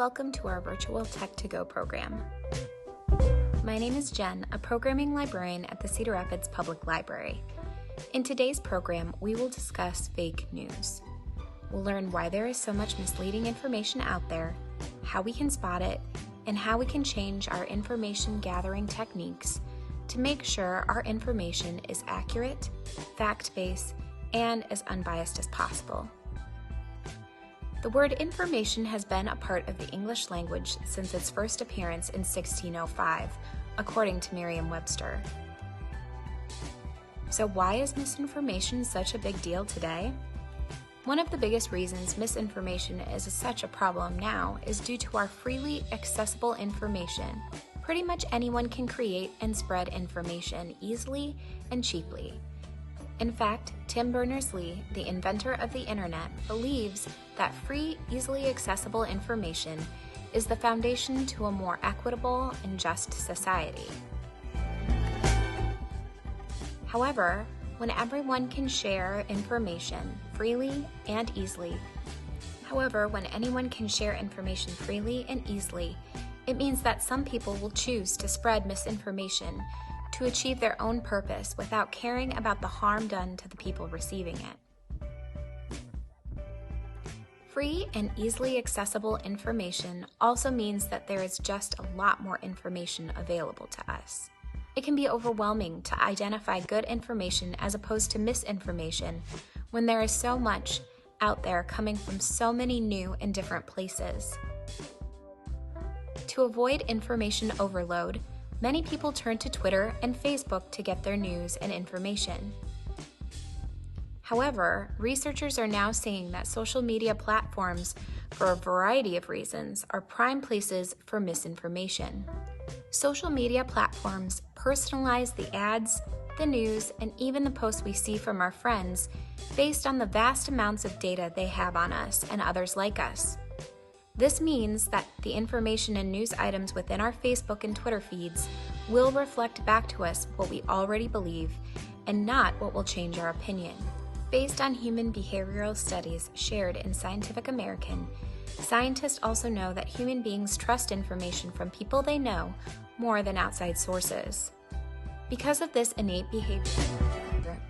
welcome to our virtual Tech to Go program. My name is Jen, a programming librarian at the Cedar Rapids Public Library. In today's program, we will discuss fake news. We'll learn why there is so much misleading information out there, how we can spot it, and how we can change our information gathering techniques to make sure our information is accurate, fact-based, and as unbiased as possible. The word information has been a part of the English language since its first appearance in 1605, according to Merriam-Webster. So why is misinformation such a big deal today? One of the biggest reasons misinformation is such a problem now is due to our freely accessible information. Pretty much anyone can create and spread information easily and cheaply. In fact, Tim Berners-Lee, the inventor of the internet, believes that free, easily accessible information is the foundation to a more equitable and just society. However, when everyone can share information freely and easily, it means that some people will choose to spread misinformation to achieve their own purpose without caring about the harm done to the people receiving it. Free and easily accessible information also means that there is just a lot more information available to us. It can be overwhelming to identify good information as opposed to misinformation when there is so much out there coming from so many new and different places. To avoid information overload, many people turn to Twitter and Facebook to get their news and information. However, researchers are now saying that social media platforms, for a variety of reasons, are prime places for misinformation. Social media platforms personalize the ads, the news, and even the posts we see from our friends based on the vast amounts of data they have on us and others like us. This means that the information and news items within our Facebook and Twitter feeds will reflect back to us what we already believe and not what will change our opinion. Based on human behavioral studies shared in Scientific American, scientists also know that human beings trust information from people they know more than outside sources. Because of this innate behavior,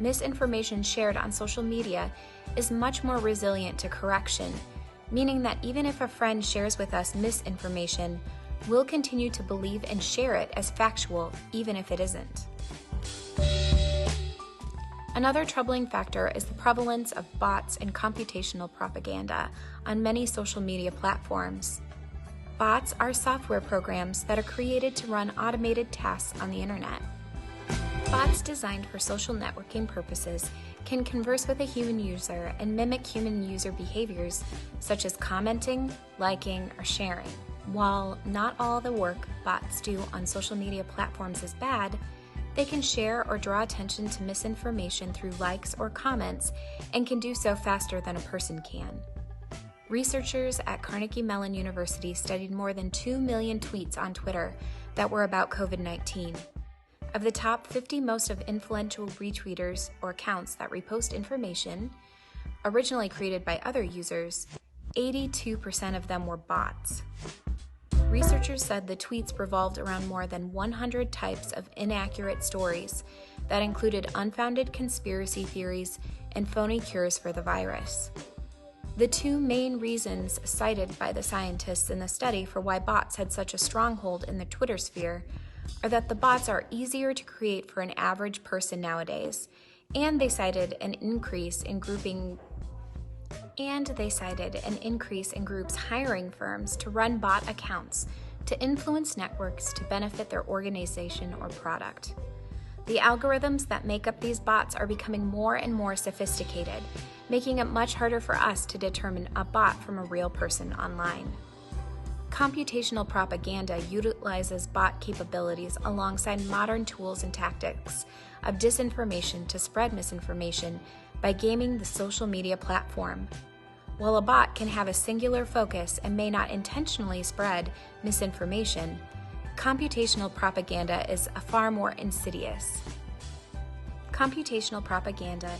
misinformation shared on social media is much more resilient to correction, meaning that even if a friend shares with us misinformation, we'll continue to believe and share it as factual, even if it isn't. Another troubling factor is the prevalence of bots and computational propaganda on many social media platforms. Bots are software programs that are created to run automated tasks on the internet. Bots designed for social networking purposes can converse with a human user and mimic human user behaviors such as commenting, liking, or sharing. While not all the work bots do on social media platforms is bad, they can share or draw attention to misinformation through likes or comments and can do so faster than a person can. Researchers at Carnegie Mellon University studied more than 2 million tweets on Twitter that were about COVID-19. Of the top 50 most influential retweeters or accounts that repost information, originally created by other users, 82% of them were bots. Researchers said the tweets revolved around more than 100 types of inaccurate stories that included unfounded conspiracy theories and phony cures for the virus. The two main reasons cited by the scientists in the study for why bots had such a stronghold in the Twitter sphere are that the bots are easier to create for an average person nowadays, and they cited an increase in groups hiring firms to run bot accounts to influence networks to benefit their organization or product. The algorithms that make up these bots are becoming more and more sophisticated, making it much harder for us to determine a bot from a real person online. Computational propaganda utilizes bot capabilities alongside modern tools and tactics of disinformation to spread misinformation by gaming the social media platform. While a bot can have a singular focus and may not intentionally spread misinformation, computational propaganda is far more insidious. Computational propaganda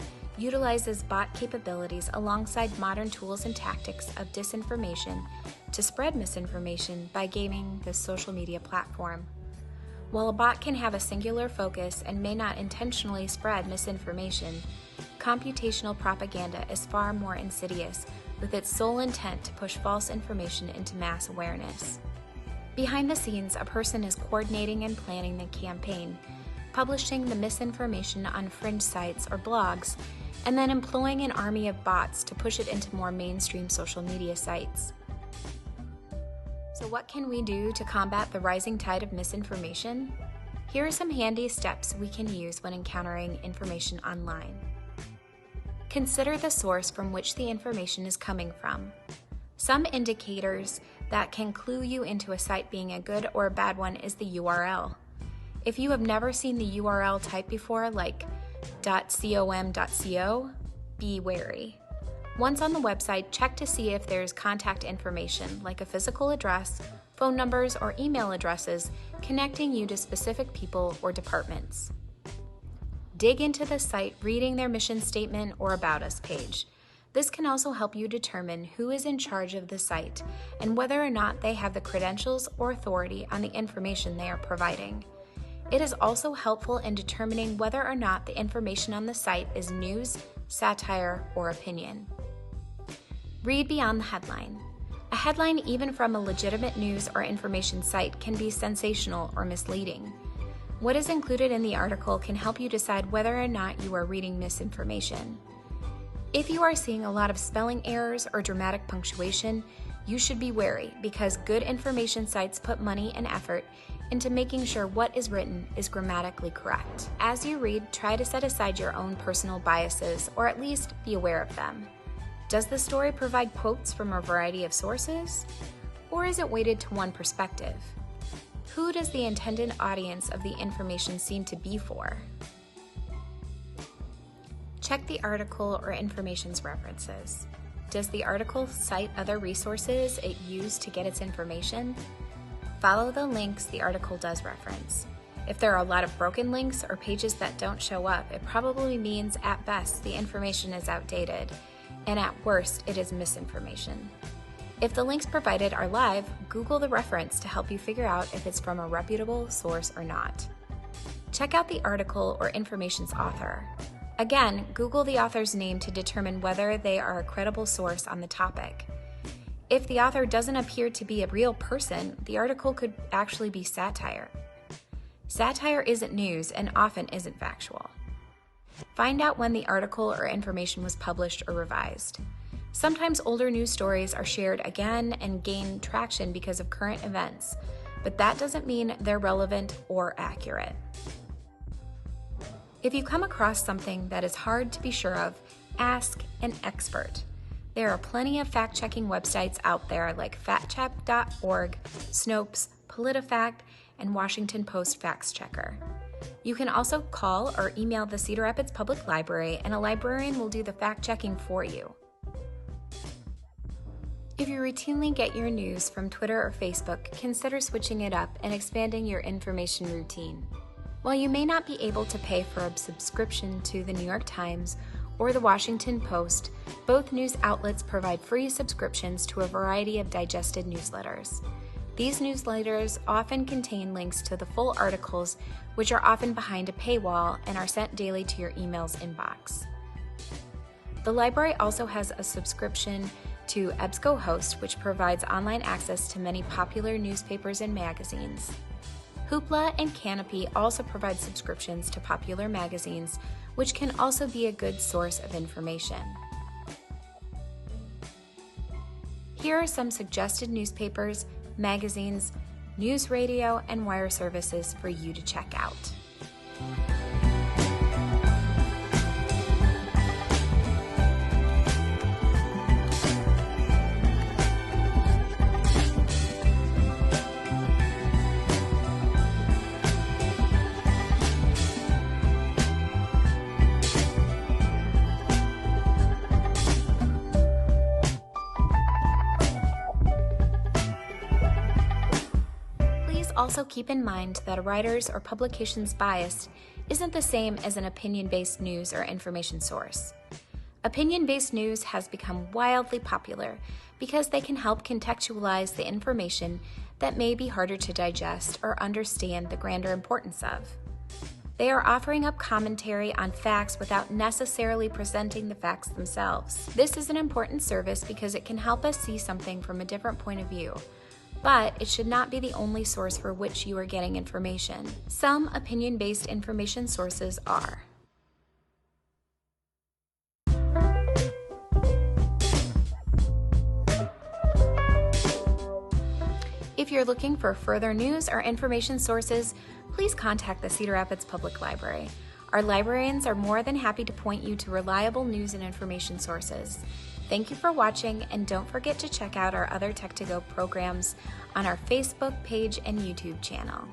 utilizes bot capabilities alongside modern tools and tactics of disinformation to spread misinformation by gaming the social media platform. While a bot can have a singular focus and may not intentionally spread misinformation, computational propaganda is far more insidious, with its sole intent to push false information into mass awareness. Behind the scenes, a person is coordinating and planning the campaign, publishing the misinformation on fringe sites or blogs, and then employing an army of bots to push it into more mainstream social media sites. So what can we do to combat the rising tide of misinformation? Here are some handy steps we can use when encountering information online. Consider the source from which the information is coming from. Some indicators that can clue you into a site being a good or a bad one is the URL. If you have never seen the URL type before, like .com.co, be wary. Once on the website, check to see if there's contact information, like a physical address, phone numbers, or email addresses connecting you to specific people or departments. Dig into the site reading their mission statement or About Us page. This can also help you determine who is in charge of the site and whether or not they have the credentials or authority on the information they are providing. It is also helpful in determining whether or not the information on the site is news, satire, or opinion. Read beyond the headline. A headline, even from a legitimate news or information site, can be sensational or misleading. What is included in the article can help you decide whether or not you are reading misinformation. If you are seeing a lot of spelling errors or dramatic punctuation, you should be wary because good information sites put money and effort into making sure what is written is grammatically correct. As you read, try to set aside your own personal biases, or at least be aware of them. Does the story provide quotes from a variety of sources? Or is it weighted to one perspective? Who does the intended audience of the information seem to be for? Check the article or information's references. Does the article cite other resources it used to get its information? Follow the links the article does reference. If there are a lot of broken links or pages that don't show up, it probably means at best the information is outdated, and at worst it is misinformation. If the links provided are live, Google the reference to help you figure out if it's from a reputable source or not. Check out the article or information's author. Again, Google the author's name to determine whether they are a credible source on the topic. If the author doesn't appear to be a real person, the article could actually be satire. Satire isn't news and often isn't factual. Find out when the article or information was published or revised. Sometimes older news stories are shared again and gain traction because of current events, but that doesn't mean they're relevant or accurate. If you come across something that is hard to be sure of, ask an expert. There are plenty of fact-checking websites out there like factcheck.org, Snopes, PolitiFact, and Washington Post Facts Checker. You can also call or email the Cedar Rapids Public Library, and a librarian will do the fact-checking for you. If you routinely get your news from Twitter or Facebook, consider switching it up and expanding your information routine. While you may not be able to pay for a subscription to the New York Times or the Washington Post, both news outlets provide free subscriptions to a variety of digested newsletters. These newsletters often contain links to the full articles, which are often behind a paywall and are sent daily to your email's inbox. The library also has a subscription to EBSCO Host, which provides online access to many popular newspapers and magazines. Hoopla and Canopy also provide subscriptions to popular magazines, which can also be a good source of information. Here are some suggested newspapers, magazines, news radio, and wire services for you to check out. Also keep in mind that a writer's or publication's bias isn't the same as an opinion-based news or information source. Opinion-based news has become wildly popular because they can help contextualize the information that may be harder to digest or understand the grander importance of. They are offering up commentary on facts without necessarily presenting the facts themselves. This is an important service because it can help us see something from a different point of view, but it should not be the only source for which you are getting information. Some opinion-based information sources are: if you're looking for further news or information sources, please contact the Cedar Rapids Public Library. Our librarians are more than happy to point you to reliable news and information sources. Thank you for watching, and don't forget to check out our other Tech2Go programs on our Facebook page and YouTube channel.